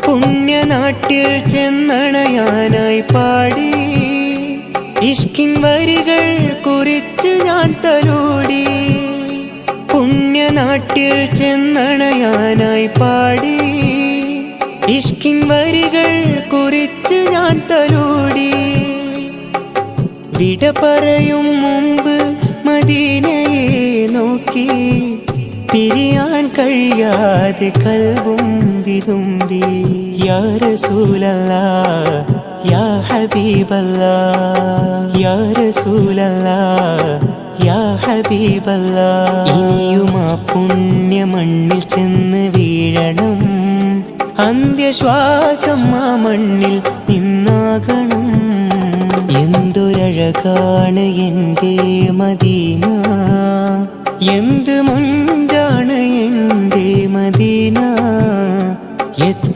പുണ്യനാട്ടിൽ ചെന്നണയാനായി പാടി ഇഷ്കിൻ വരികൾ കുറിച്ച് ഞാൻ തലോടി. പുണ്യനാട്ടിൽ ചെന്നണയാനായി പാടി ഇഷ്കിൻ വരികൾ കുറിച്ച് ഞാൻ തലോടി. വിട പറയും മുമ്പ് മദീനയെ നോക്കി പിരിയാൻ കഴിയാതെ കൽബും വിതുമ്പി. യാ റസൂലല്ലാഹ് യാ ഹബീബല്ലാഹ് യാ റസൂലല്ലാഹ് യാ ഹബീബല്ലാഹ്. ഇനിയും ആ പുണ്യ മണ്ണിൽ ചെന്ന് വീഴണം, അന്ത്യശ്വാസം ആ മണ്ണിൽ നിന്നാകണം. എന്തൊരഴകാണ് എൻ്റെ മദീന, എന്ത് മുഞ്ചാണ് എൻ്റെ മദീന.